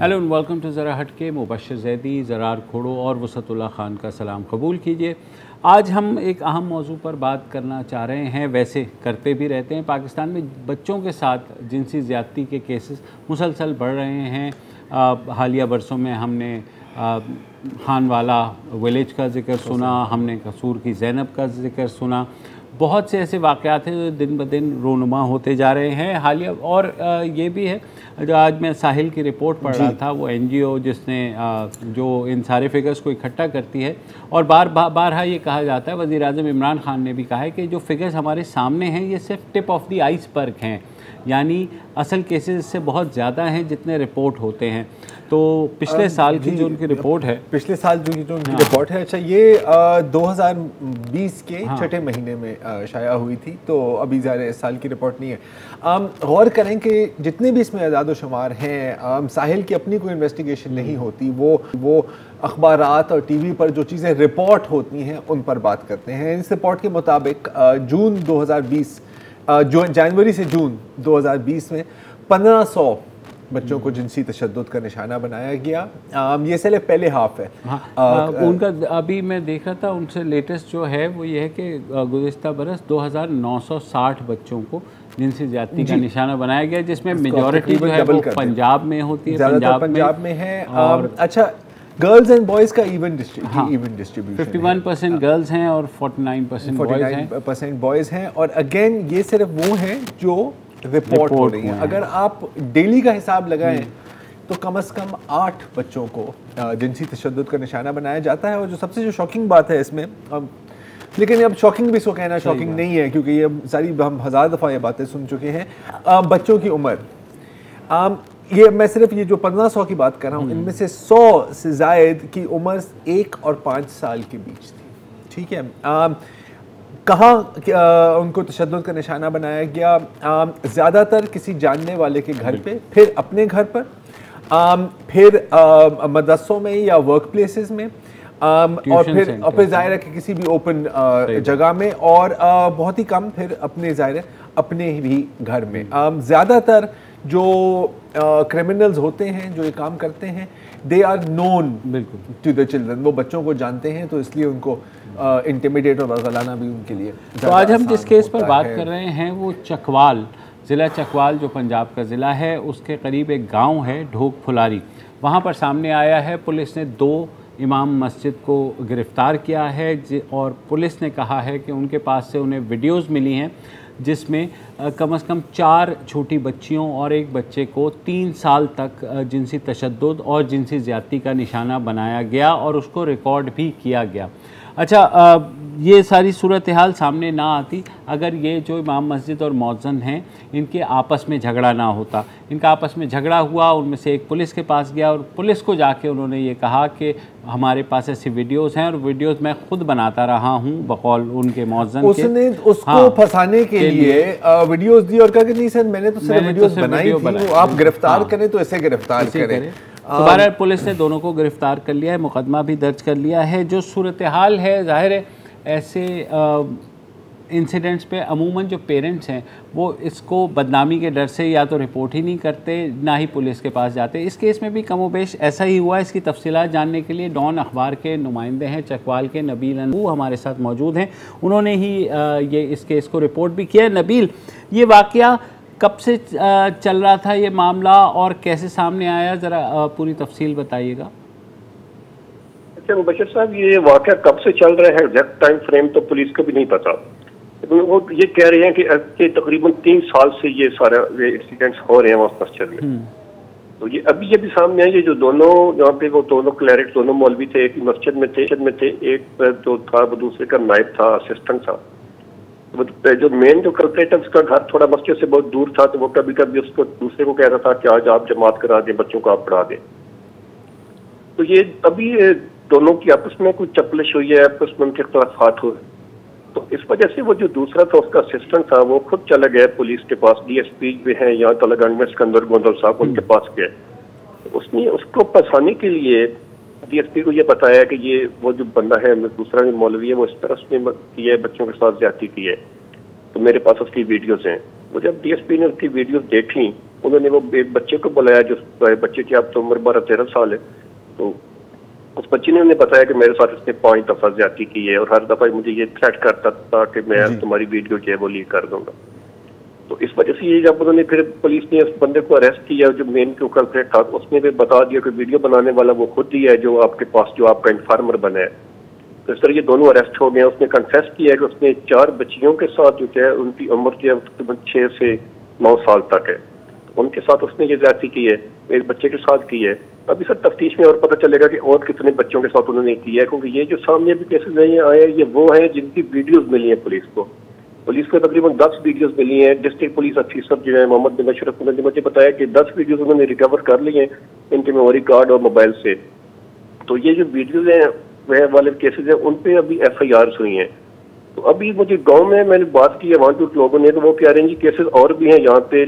Hello and welcome to ज़रा हटके। मुबशर ज़ैदी, ज़रार खोड़ो और वसतुल्लाह खान का सलाम कबूल कीजिए। आज हम एक अहम मौजू पर बात करना चाह रहे हैं, वैसे करते भी रहते हैं। पाकिस्तान में बच्चों के साथ जिनसी ज़्यादती के केसेस मुसलसल बढ़ रहे हैं। हालिया बरसों में हमने खानवाला विलेज का ज़िक्र सुना, हमने कसूर की ज़ैनब का ज़िक्र सुना। बहुत से ऐसे वाक़यात हैं जो दिन ब दिन रोनुमा होते जा रहे हैं। हालिया और ये भी है, जो आज मैं साहिल की रिपोर्ट पढ़ रहा था, वो NGO जिसने जो इन सारे फिगर्स को इकट्ठा करती है, और बारहा ये कहा जाता है, वज़ीर-ए-आज़म इमरान खान ने भी कहा है कि जो फिगर्स हमारे सामने हैं ये सिर्फ टिप ऑफ द आइसबर्ग हैं, यानी असल केसेस इससे बहुत ज़्यादा हैं जितने रिपोर्ट होते हैं। तो पिछले साल की जो उनकी रिपोर्ट है, पिछले साल जो उनकी रिपोर्ट है, अच्छा ये 2020 के छठे महीने में शाया हुई थी, तो अभी ज़्यादा इस साल की रिपोर्ट नहीं है। गौर करें कि जितने भी इसमें आज़ाद व शुमार हैं, साहिल की अपनी कोई इन्वेस्टिगेशन नहीं होती, वो अखबारात और TV पर जो चीज़ें रिपोर्ट होती हैं उन पर बात करते हैं। इस रिपोर्ट के मुताबिक जून 2020 जनवरी से जून 2020 में 1500 बच्चों को जिनसी तशद्दुद का निशाना बनाया गया। ये सिर्फ पहले हाफ है। उनका अभी मैं देख रहा था, उनसे लेटेस्ट जो है वो ये है कि गुज़िश्ता बरस 2960 बच्चों को जिनसी ज़्यादती का निशाना बनाया गया, जिसमें मेजॉरिटी जो है वो पंजाब में होती है, पंजाब में है। और अच्छा, गर्ल्स एंड बॉयज़ का इवन डिस्ट्रीब्यूशन 51% गर्ल्स हैं और 49% बॉयज़ हैं। और अगेन ये सिर्फ वो हैं जो रिपोर्ट हो रही है। अगर आप डेली का हिसाब लगाएं तो कम से कम 8 बच्चों को जिनसी तशद्दुद का निशाना बनाया जाता है। और जो सबसे शॉकिंग बात है इसमें, लेकिन अब शॉकिंग भी इसको कहना शॉकिंग नहीं है, क्योंकि ये सारी हम 1000 दफ़ा ये बातें सुन चुके हैं। बच्चों की उम्र, ये मैं सिर्फ ये जो 1500 की बात कर रहा हूँ, इनमें से 100 से ज़ायद की उम्र 1 और 5 साल के बीच थी। ठीक है, कहाँ उनको तशद्दुद का निशाना बनाया गया? ज़्यादातर किसी जानने वाले के घर पे, फिर अपने घर पर, फिर मदरसों में या वर्क प्लेसेस में, और फिर ज़ाहिर है कि किसी भी ओपन जगह में, और बहुत ही कम फिर अपने ज़ाहिर है अपने भी घर में। ज़्यादातर जो क्रिमिनल्स होते हैं जो ये काम करते हैं, they are known to the children, वो बच्चों को जानते हैं, तो इसलिए उनको इंटिमिडेट और बरगलाना भी उनके लिए। तो आज हम जिस केस पर बात कर रहे हैं वो चकवाल, ज़िला चकवाल जो पंजाब का ज़िला है, उसके करीब एक गांव है ढोक फुलारी, वहां पर सामने आया है। पुलिस ने 2 इमाम मस्जिद को गिरफ़्तार किया है, और पुलिस ने कहा है कि उनके पास से उन्हें वीडियोज़ मिली हैं जिसमें कम से कम 4 छोटी बच्चियों और एक बच्चे को 3 साल तक जिनसी तशद्दुद और जिनसी ज़्यादती का निशाना बनाया गया, और उसको रिकॉर्ड भी किया गया। अच्छा, ये सारी सूरत हाल सामने ना आती अगर ये जो इमाम मस्जिद और मौज़न हैं इनके आपस में झगड़ा ना होता। इनका आपस में झगड़ा हुआ, उनमें से एक पुलिस के पास गया और पुलिस को जाके उन्होंने ये कहा कि हमारे पास ऐसी वीडियोस हैं और वीडियोस मैं खुद बनाता रहा हूँ, बकौल उनके मौज़न के। उसने उसको फंसाने के लिए वीडियोस दी और कहा कि नहीं सर, मैंने तो सिर्फ वीडियोस बनाई थी, आप गिरफ्तार करें तो ऐसे गिरफ्तार करें। दोबारा पुलिस ने दोनों को गिरफ्तार कर लिया है, मुकदमा भी दर्ज कर लिया है। जो सूरत हाल है, जाहिर है ऐसे इंसिडेंट्स पे अमूमन जो पेरेंट्स हैं वो इसको बदनामी के डर से या तो रिपोर्ट ही नहीं करते, ना ही पुलिस के पास जाते। इस केस में भी कमोबेश ऐसा ही हुआ। इसकी तफसीलात जानने के लिए डॉन अखबार के नुमाइंदे हैं चकवाल के नबील अनबू हमारे साथ मौजूद हैं। उन्होंने ही ये इस केस को रिपोर्ट भी किया है। नबील, ये वाक़या कब से चल रहा था ये मामला और कैसे सामने आया, ज़रा पूरी तफसील बताइएगा। अच्छा मुबशर साहब, ये वाक़या कब से चल रहा है एग्जैक्ट टाइम फ्रेम तो पुलिस को भी नहीं पता। वो ये कह रहे हैं कि तकरीबन 3 साल से ये सारे इंसिडेंट्स हो रहे हैं उस मस्जिद में। तो ये भी सामने है, ये जो दोनों यहाँ पे वो दोनों क्लैरिक, दोनों मौलवी थे, एक ही मस्जिद में थे, एक जो था वो दूसरे का नायब था, असिस्टेंट था। जो मेन जो कल्प्रेट है उसका घर थोड़ा मस्जिद से बहुत दूर था, तो वो कभी कभी उसको दूसरे को कहता था कि आज आप जमात करा दें, बच्चों को आप पढ़ा दें। तो ये अभी दोनों की आपस में कुछ चपलिश हुई है, आपस में उनके इख्तिलाफात हुए, तो इस वजह से वो जो दूसरा था उसका असिस्टेंट था वो खुद चला गया पुलिस के पास। DSP भी हैं यहाँ तलगंज में, सिकंदर गोंदल साहब, उनके पास गए। उसने उसको फंसाने के लिए DSP को ये बताया कि ये वो जो बंदा है दूसरा जो मौलवी है वो इस तरह उसने किया है, बच्चों के साथ ज्यादती की है, तो मेरे पास उसकी वीडियोस हैं। वो जब DSP ने उसकी वीडियोस देखी उन्होंने वो एक बच्चे को बुलाया, जो बच्चे की अब तो उम्र 12-13 साल है। तो उस बच्चे ने उन्हें बताया कि मेरे साथ इसने 5 दफा ज्यादती की है और हर दफा मुझे ये थ्रेट करता था कि मैं तुम्हारी वीडियो जो है वो लीक कर दूंगा। तो इस वजह से ये जब उन्होंने फिर पुलिस ने उस बंदे को अरेस्ट किया, जो मेन जो कल्प्रेट था, उसने भी बता दिया कि वीडियो बनाने वाला वो खुद ही है जो आपके पास, जो आपका इन्फॉर्मर बना है। तो इस तरह ये दोनों अरेस्ट हो गए। उसने कन्फेस किया है कि उसने 4 बच्चियों के साथ जो है, उनकी उम्र जो है तकरीबन 6 से 9 साल तक है, उनके साथ उसने ये ज्यादती की है, एक बच्चे के साथ की है। अभी सर तफ्तीश में और पता चलेगा कि और कितने बच्चों के साथ उन्होंने की है, क्योंकि ये जो सामने अभी केसेस नहीं आए, ये वो हैं जिनकी वीडियोस मिली है पुलिस को। पुलिस को तकरीबन 10 वीडियोस मिली हैं। डिस्ट्रिक्ट पुलिस अफसर जो है मोहम्मद बिन अशरफ ने मुझे बताया कि 10 वीडियोस उन्होंने रिकवर कर लिए हैं इनके मेमोरी कार्ड और मोबाइल से। तो ये जो वीडियोज हैं वह वाले केसेज हैं, उन पर अभी FIRs हुई हैं। तो अभी मुझे गाँव में मैंने बात की है वहाँ के लोगों ने, तो वो कह रहे हैं जी केसेज और भी हैं यहाँ पे,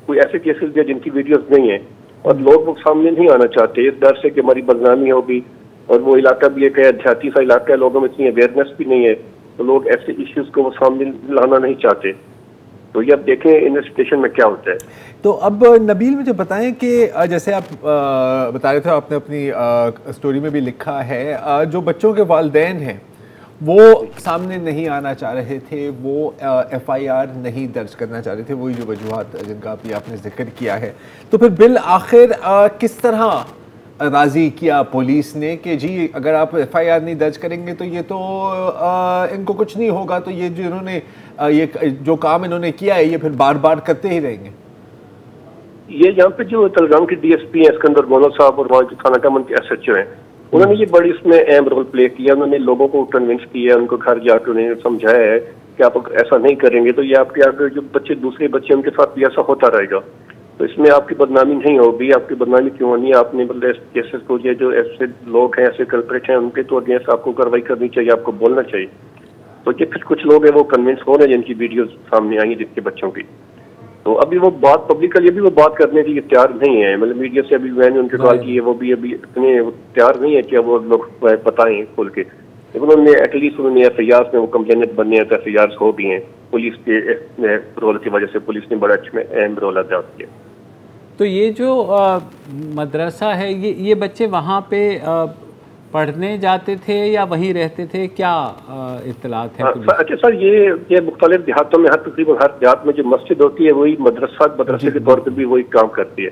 कोई ऐसे केसेस भी हैं जिनकी वीडियोस नहीं है और लोग वो सामने नहीं आना चाहते, इस डर से कि हमारी बदनामी होगी। और वो इलाका भी एक देहाती सा इलाका है, लोगों में इतनी अवेयरनेस भी नहीं है, तो लोग ऐसे इश्यूज को वो सामने लाना नहीं चाहते। तो ये अब देखें इन्वेस्टिगेशन में क्या होता है। तो अब नबील मुझे बताएं कि जैसे आप बता रहे थे, आपने अपनी स्टोरी में भी लिखा है, जो बच्चों के वालिदैन हैं वो सामने नहीं आना चाह रहे थे, वो FIR नहीं दर्ज करना चाह रहे थे, वही जो वजूहात जिनका अभी आपने जिक्र किया है। तो फिर बिल आखिर किस तरह राज़ी किया पुलिस ने कि जी अगर आप FIR नहीं दर्ज करेंगे तो ये तो इनको कुछ नहीं होगा, तो ये जो इन्होंने ये जो काम इन्होंने किया है ये फिर बार बार करते ही रहेंगे? ये यहाँ पे जो तलगाम के DSP हैं सिकंदर गोनो साहब और वहाँ के थाना कमन के SHO हैं, उन्होंने ये बड़ी इसमें अहम रोल प्ले किया। उन्होंने लोगों को कन्विंस किया, उनको घर जाकर उन्हें समझाया है कि आप ऐसा नहीं करेंगे तो ये आपके आगे जो बच्चे, दूसरे बच्चे, उनके साथ भी ऐसा होता रहेगा, तो इसमें आपकी बदनामी नहीं होगी। आपकी बदनामी क्यों होनी है? आपने मतलब इस केसेस को, ये जो ऐसे लोग हैं, ऐसे कल्प्रेट हैं, उनके तो अगेंस्ट आपको कार्रवाई करनी चाहिए, आपको बोलना चाहिए। तो ये कुछ लोग हैं वो कन्विंस हो रहे हैं जिनकी वीडियोस सामने आई है जिनके बच्चों की। तो अभी वो बात पब्लिकली अभी वो बात करने के लिए तैयार नहीं है, मतलब मीडिया से अभी मैंने उनके कॉल की है, वो भी अभी इतने तैयार नहीं है कि वो लोग बताएं खोल के। लेकिन उन्होंने एटलीस्ट उन्होंने FIRs में वो कंप्लेनेंट बनने हैं, तो FIRs हो भी हैं। पुलिस के रोल की वजह से पुलिस ने बड़ा अहम रोल अदा किया। तो ये जो मदरसा है, ये बच्चे वहाँ पे पढ़ने जाते थे या वहीं रहते थे, क्या इत्तलात है? अच्छा सर, ये मुख्तलिफ देहातों में, तकरीबन हर देहात में जो मस्जिद होती है वही मदरसे के तौर पर भी वही काम करती है।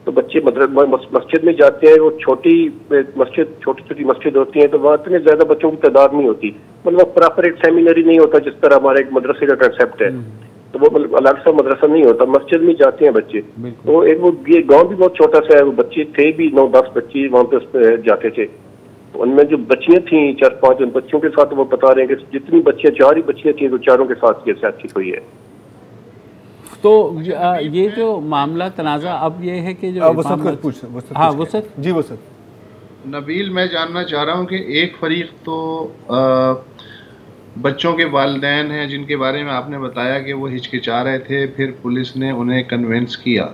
तो बच्चे मस्जिद में जाते हैं, वो छोटी छोटी मस्जिद होती है, तो वहाँ इतने ज्यादा बच्चों की तादाद नहीं होती, मतलब प्रॉपर एक सेमिनरी नहीं होता जिस तरह हमारा एक मदरसे का कंसेप्ट है। तो वो मतलब अलग सा मदरसा नहीं होता, मस्जिद में जाते हैं बच्चे। तो एक वो ये गांव भी बहुत छोटा सा है, वो बच्चे थे भी 9-10 बच्चे वहाँ पे उस जाते थे। तो उनमें जो बच्चियां थी 4-5, उन बच्चों के साथ वो बता रहे हैं कि जितनी बच्चियां, 4 ही बच्चियां थी, तो चारों के साथ ये साथी हुई है। तो ये जो मामला तनाज़ा अब ये है कि जो नबील, मैं जानना चाह रहा हूँ कि एक फरीक तो बच्चों के वालिदैन हैं जिनके बारे में आपने बताया कि वो हिचकिचा रहे थे, फिर पुलिस ने उन्हें कन्विंस किया।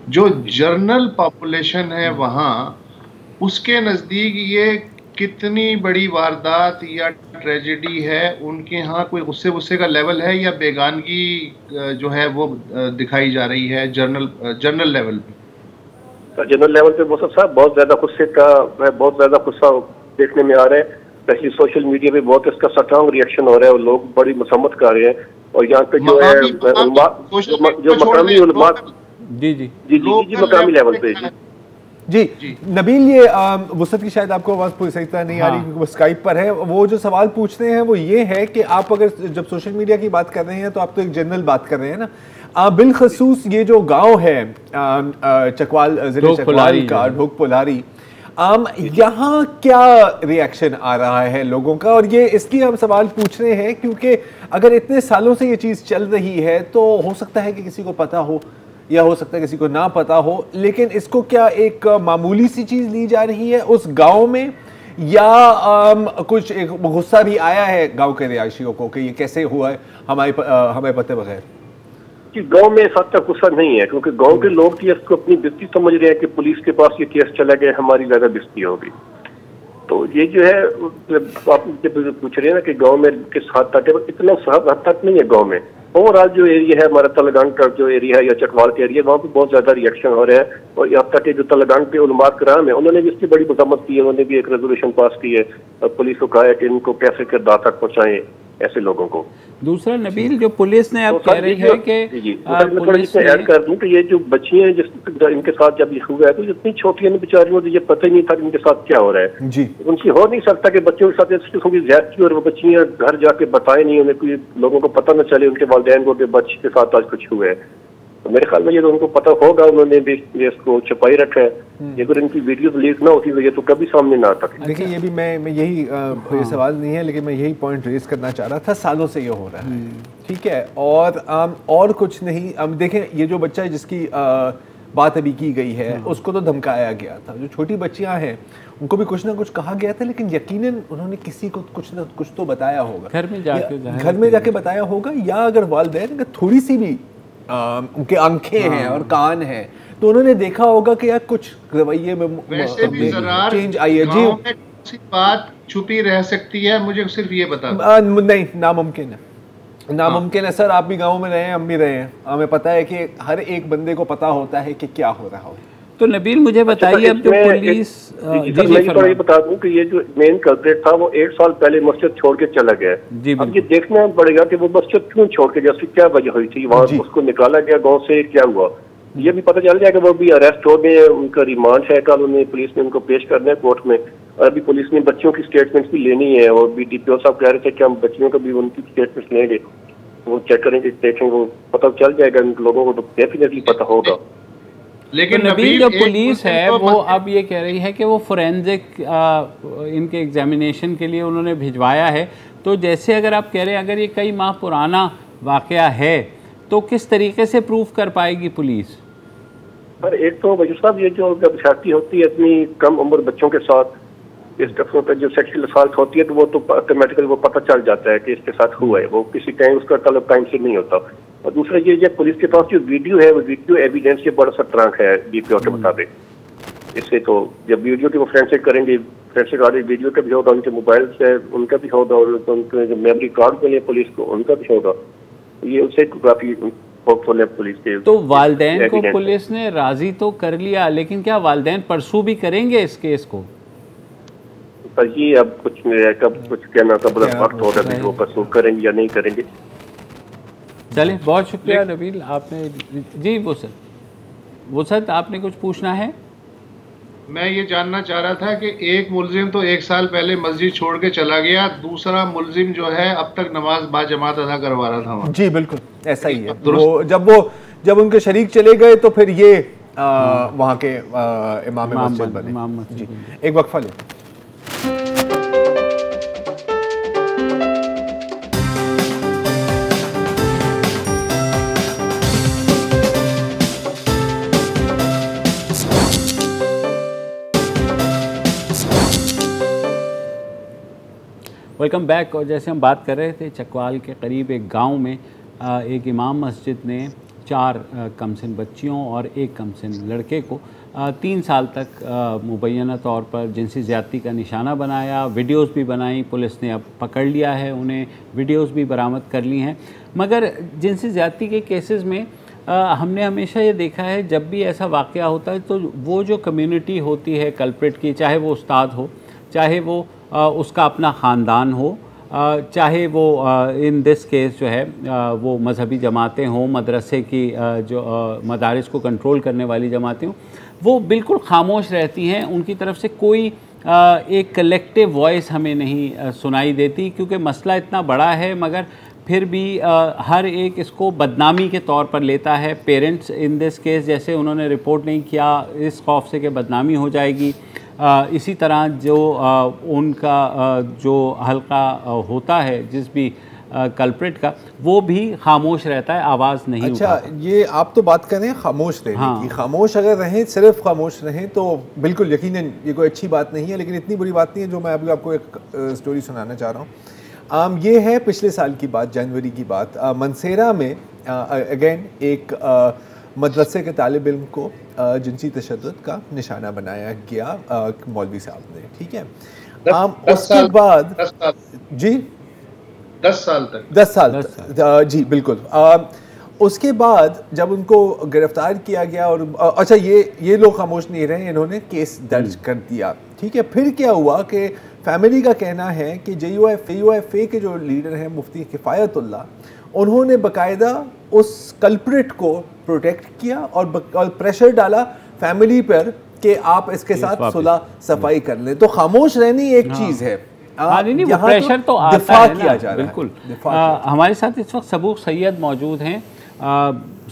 जो जनरल पॉपुलेशन है वहाँ, उसके नज़दीक ये कितनी बड़ी वारदात या ट्रेजेडी है? उनके यहाँ कोई गुस्से का लेवल है या बेगानगी जो है वो दिखाई जा रही है जनरल लेवल पे? जनरल लेवल पे मुसफ़ साहब बहुत ज़्यादा गुस्सा देखने में आ रहा है। स्पेशली सोशल मीडिया पे बहुत इसका स्ट्रांग रिएक्शन हो रहा है और लोग बड़ी मसम्मत कर रहे हैं। और यहाँ पे जो है जो मकामी उलमा जी मकामी लेवल पे जी नबील, ये वुसत की शायद आपको आवाज़ पूरी सही तरह नहीं आ रही क्योंकि वो स्काइप पर है। वो जो सवाल पूछ रहे हैं वो ये है कि आप अगर जब सोशल मीडिया की बात कर रहे हैं तो आप तो एक जनरल बात कर रहे हैं ना, बिलखसूस ये जो गांव है चकवाल, जिले चकवाल का ढोक पोलारी, यहाँ क्या रिएक्शन आ रहा है लोगों का? और ये इसलिए हम सवाल पूछ रहे हैं क्योंकि अगर इतने सालों से ये चीज़ चल रही है तो हो सकता है कि किसी को पता हो या हो सकता है किसी को ना पता हो, लेकिन इसको क्या एक मामूली सी चीज़ ली जा रही है उस गांव में, या कुछ एक गुस्सा भी आया है गांव के रिहायशियों को कि ये कैसे हुआ है हमें पते बगैर? कि गांव में इस हद तक गुस्सा नहीं है क्योंकि गांव के लोग भी इसको अपनी बिस्ती समझ रहे हैं कि पुलिस के पास ये केस चला गया, हमारी ज्यादा बिस्ती होगी। तो ये जो है आप पूछ रहे हैं ना कि गांव में किस हद तक है, इतना हद तक नहीं है गांव में। ओवरऑल जो एरिया है हमारा तलगान का जो एरिया है या चकवाल का एरिया, वहाँ पे बहुत ज्यादा रिएक्शन हो रहा है। और यहाँ तक कि जो तलगान के उलमात कराम है उन्होंने भी इसकी बड़ी मजम्मत की है, उन्होंने भी एक रेजोल्यूशन पास की है और पुलिस को कहा है कि इनको कैसे किरदार तक पहुँचाएं ऐसे लोगों को। दूसरा नबील, जो पुलिस ने अब कह रही है कि मैं थोड़ा इसमें ऐड कर दूं कि ये जो बच्चियां हैं जिस इनके साथ जब ये हुआ है तो इतनी छोटी है बेचारियों को ये पता ही नहीं था कि इनके साथ क्या हो रहा है जी। उनसे हो नहीं सकता कि बच्चों के साथ इस किस्म की ज्यादती और वो बच्चियां घर जाके बताए नहीं, उन्हें कोई लोगों को पता न चले उनके वालिदैन को कि बच्चे के साथ आज कुछ हुआ है। तो मेरे ख्याल में ये तो उनको पता होगा, उन्होंने भी इसको छुपाई रखा है। अगर इनकी वीडियो लीक ना होती तो ये तो कभी सामने ना आता। देखिए ये भी मैं यही ये सवाल नहीं है लेकिन मैं यही पॉइंट रेज करना चाह रहा था, सालों से ये हो रहा है, ठीक है। और कुछ नहीं, अब देखें ये जो बच्चा है जिसकी बात अभी की गई है उसको तो धमकाया गया था। जो छोटी बच्चियां हैं उनको भी कुछ ना कुछ कहा गया था, लेकिन यकीनन उन्होंने किसी को कुछ ना कुछ तो बताया होगा, घर में जाके बताया होगा, या अगर वालिदैन अगर थोड़ी सी भी उनके आंखें हैं और कान हैं तो उन्होंने देखा होगा कि यार कुछ रवैये में चेंज आई है जी। बात छुपी रह सकती है, मुझे सिर्फ ये बता नहीं, नामुमकिन है, नामुमकिन है सर। आप भी गांव में रहे हैं, हम भी रहे हैं, हमें पता है कि हर एक बंदे को पता होता है कि क्या हो रहा हो। तो नबील मुझे बताइए, अब जो पुलिस मैं ये बता दूं कि ये जो मेन कल्प्रेट था वो 1 साल पहले मस्जिद छोड़ के चला गया। अब ये देखना पड़ेगा कि वो मस्जिद क्यों छोड़ के, जैसे क्या वजह हुई थी, वहाँ उसको निकाला गया गाँव से, क्या हुआ ये भी पता चल जाएगा। वो भी अरेस्ट हो गए, उनका रिमांड है, कल उन्हें पुलिस ने उनको पेश करना है कोर्ट में। और अभी पुलिस ने बच्चियों की स्टेटमेंट भी लेनी है और DPO साहब कह रहे थे कि हम बच्चियों का भी उनकी स्टेटमेंट लेंगे, वो चेक करेंगे, देखेंगे, वो पता चल जाएगा। उन लोगों को तो डेफिनेटली पता होगा। लेकिन तो नबील जो पुलिस है वो अब ये कह रही है कि वो फोरेंसिक इनके एग्जामिनेशन के लिए उन्होंने भिजवाया है। तो जैसे अगर आप कह रहे हैं अगर ये कई माह पुराना वाकया है तो किस तरीके से प्रूफ कर पाएगी पुलिस? पर एक तो वजह साहब ये जो जब शादी होती है इतनी कम उम्र बच्चों के साथ, इस दफों पर जो सेक्सुअल असॉल्ट होती है तो वो तो ऑटोमेटिकली वो पता चल जाता है कि इसके साथ हुआ है, वो किसी टाइम उसका तलब टाइम से नहीं होता। और दूसरा ये पुलिस के पास जो वीडियो है वो वीडियो एविडेंस के बड़ा सा ट्रंक है DPO के मुताबिक। इससे तो जब वीडियो की वो फोरेंसिक करेंगे, फोरेंसिक ऑडिट वीडियो का भी होगा, उनके मोबाइल से उनका भी होगा और उनके जो मेमोरी कार्ड बने पुलिस को उनका भी होगा। ये उससे काफी होपफुल है पुलिस के। तो वालिदैन को पुलिस ने राजी तो कर लिया, लेकिन क्या वालिदैन परसू भी करेंगे इस केस को? पर ये अब कुछ कब कुछ कहना का बड़ा वक्त हो रहा है, वो परसू करेंगे या नहीं करेंगे। चलिए बहुत शुक्रिया नबील, आपने जी वो सर आपने कुछ पूछना है? मैं ये जानना चाह रहा था कि एक मुलजिम तो 1 साल पहले मस्जिद छोड़ के चला गया, दूसरा मुलजिम जो है अब तक नमाज बाजमात अदा करवा रहा था वहाँ। जी बिल्कुल ऐसा ही है। जब उनके शरीक चले गए तो फिर ये वहाँ के इमाम मस्जिद बने। जी एक वक्फा ले। Welcome back. और जैसे हम बात कर रहे थे, चकवाल के करीब एक गांव में एक इमाम मस्जिद ने 4 कमसिन बच्चियों और 1 कमसिन लड़के को 3 साल तक मुबैना तौर पर जिनसी ज़्यादती का निशाना बनाया। वीडियोस भी बनाई, पुलिस ने अब पकड़ लिया है उन्हें, वीडियोस भी बरामद कर ली हैं। मगर जिनसी ज़्यादती के केसेस में हमने हमेशा ये देखा है जब भी ऐसा वाक़या होता है तो वो जो कम्युनिटी होती है कल्प्रिट की, चाहे वो उस्ताद हो, चाहे वो उसका अपना ख़ानदान हो, चाहे वो इन दिस केस जो है वो मजहबी जमातें हों, मदरसे की जो मदारिस को कंट्रोल करने वाली जमातें हों, वो बिल्कुल खामोश रहती हैं। उनकी तरफ से कोई एक कलेक्टिव वॉइस हमें नहीं सुनाई देती, क्योंकि मसला इतना बड़ा है मगर फिर भी हर एक इसको बदनामी के तौर पर लेता है। पेरेंट्स इन दिस केस जैसे उन्होंने रिपोर्ट नहीं किया इस खौफ से कि बदनामी हो जाएगी, इसी तरह जो उनका जो हल्का होता है जिस भी कल्प्रिट का, वो भी खामोश रहता है, आवाज़ नहीं अच्छा उठाता। ये आप तो बात करें खामोश रहने की, खामोश अगर रहें, सिर्फ खामोश रहें तो बिल्कुल यकीनन ये कोई अच्छी बात नहीं है, लेकिन इतनी बुरी बात नहीं है। जो मैं अभी आपको एक स्टोरी सुनाना चाह रहा हूँ, ये है पिछले साल की बात, जनवरी की बात। मनसेरा में अगेन एक मदरसे के तालिब इल्म को जिनसी तशद्दुद का निशाना बनाया गया मौलवी साहब ने, ठीक है। उसके बाद जी 10 साल तक। 10 साल जी बिल्कुल। उसके बाद जब उनको गिरफ्तार किया गया और अच्छा ये लोग खामोश नहीं रहे, इन्होंने केस दर्ज कर दिया, ठीक है। फिर क्या हुआ कि फैमिली का कहना है कि JUIFA के जो लीडर हैं मुफ्ती किफ़ायतुल्लाह, उन्होंने बाकायदा उस कल्प्रिट को प्रोटेक्ट किया और प्रेशर डाला फैमिली पर कि आप इसके साथ सुलह सफाई कर लें। तो खामोश रहनी एक चीज़ है, नहीं वो प्रेशर तो आता है किया जा रहा है। बिल्कुल। हमारे साथ इस वक्त सबूक सैयद मौजूद हैं,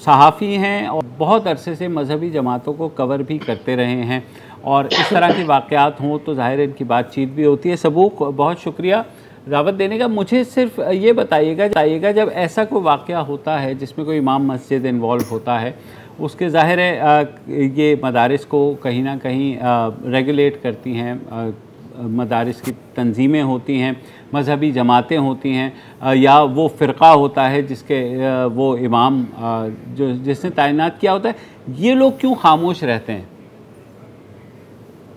सहाफ़ी हैं और बहुत अरसे से मजहबी जमातों को कवर भी करते रहे हैं, और इस तरह के वाक़यात हों तो ज़ाहिर इनकी बातचीत भी होती है। सबूक बहुत शुक्रिया दावत देने का। मुझे सिर्फ ये बताइएगा जब ऐसा कोई वाक़या होता है जिसमें कोई इमाम मस्जिद इन्वॉल्व होता है, उसके ज़ाहिर है ये मदारिस को कहीं ना कहीं रेगुलेट करती हैं, मदारिस की तंजीमें होती हैं, मजहबी जमातें होती हैं, या वो फ़िरक़ा होता है जिसके वो इमाम जिसने तैनात किया होता है। ये लोग क्यों खामोश रहते हैं?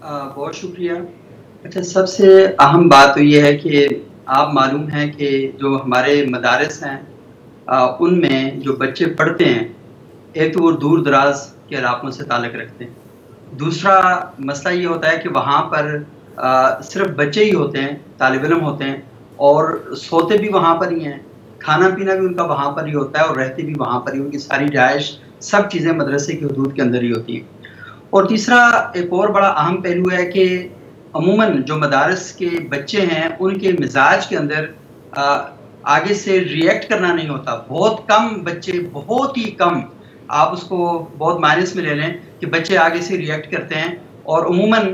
बहुत शुक्रिया। अच्छा, सबसे अहम बात तो ये है कि आप मालूम है कि जो हमारे मदारिस हैं उनमें जो बच्चे पढ़ते हैं, एक तो वो दूर दराज के इलाकों से ताल्लुक़ रखते हैं। दूसरा मसला ये होता है कि वहाँ पर सिर्फ बच्चे ही होते हैं, तालिब इल्म होते हैं, और सोते भी वहाँ पर ही हैं, खाना पीना भी उनका वहाँ पर ही होता है और रहते भी वहाँ पर ही, उनकी सारी रिहाइश सब चीज़ें मदरसे की हदूद के अंदर ही होती हैं। और तीसरा एक और बड़ा अहम पहलू है कि अमूमन जो मदारस के बच्चे हैं उनके मिजाज के अंदर आगे से रिएक्ट करना नहीं होता। बहुत कम बच्चे, बहुत ही कम, आप उसको बहुत माइनस में ले लें कि बच्चे आगे से रिएक्ट करते हैं। और अमूमन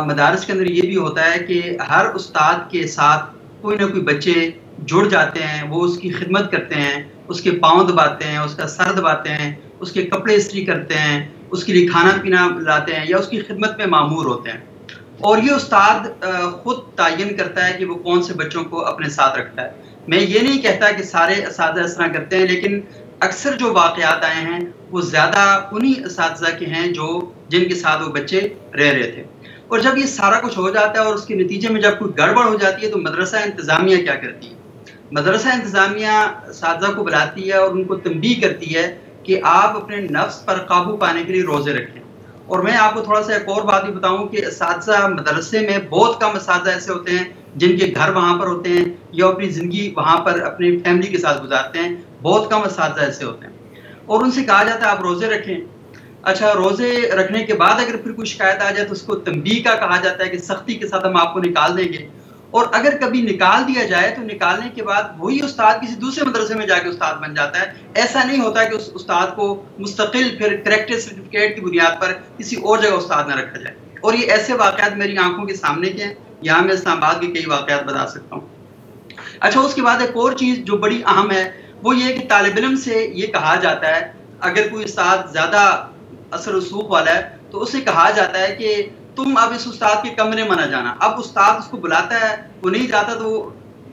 मदारस के अंदर ये भी होता है कि हर उस्ताद के साथ कोई ना कोई बच्चे जुड़ जाते हैं, वो उसकी खिदमत करते हैं, उसके पाँव दबाते हैं, उसका सर दबाते हैं, उसके कपड़े इस्त्री करते हैं, उसके लिए खाना पीना लाते हैं या उसकी खिदमत में मामूर होते हैं। और ये उस्ताद खुद तयन करता है कि वो कौन से बच्चों को अपने साथ रखता है। मैं ये नहीं कहता कि सारे असातिज़ा इस तरह करते हैं, लेकिन अक्सर जो वाक़यात आए हैं वो ज़्यादा उन्हीं असातिज़ा के हैं जो जिनके साथ वो बच्चे रह रहे थे। और जब ये सारा कुछ हो जाता है और उसके नतीजे में जब कोई गड़बड़ हो जाती है तो मदरसा इंतज़ामिया क्या करती है? मदरसा इंतज़ामिया असातिज़ा को बुलाती है और उनको तंबीह करती है कि आप अपने नफ्स पर काबू पाने के लिए रोज़े रखें। और मैं आपको थोड़ा सा एक और बात भी बताऊं कि असातिज़ा मदरसे में बहुत कम असातिज़ा ऐसे होते हैं जिनके घर वहाँ पर होते हैं या अपनी ज़िंदगी वहाँ पर अपनी फैमिली के साथ गुजारते हैं। बहुत कम असातिज़ा ऐसे होते हैं और उनसे कहा जाता है आप रोज़े रखें। अच्छा, रोज़े रखने के बाद अगर फिर कोई शिकायत आ जाए तो उसको तंबीह का कहा जाता है कि सख्ती के साथ हम आपको निकाल देंगे। और अगर कभी निकाल दिया जाए तो निकालने के बाद वही उस्ताद किसी दूसरे मदरसे में जाके उस्ताद बन जाता है। ऐसा नहीं होता कि उस उस्ताद को मुस्तकिल फिर करेक्टर सर्टिफिकेट की बुनियाद पर किसी और जगह उस्ताद न रखा जाए। और ये ऐसे वाक़यात मेरी आंखों के सामने के हैं, यहाँ मैं इस्लामाबाद के कई वाक़यात बता सकता हूँ। अच्छा, उसके बाद एक और चीज़ जो बड़ी अहम है वो ये कि तालिब इल्म से ये कहा जाता है, अगर कोई उस्ताद ज़्यादा असर रसूख वाला है तो उससे कहा जाता है कि तुम अब इस उस्ताद के कमरे में न जाना। अब उस्ताद उसको बुलाता है, वो नहीं जाता तो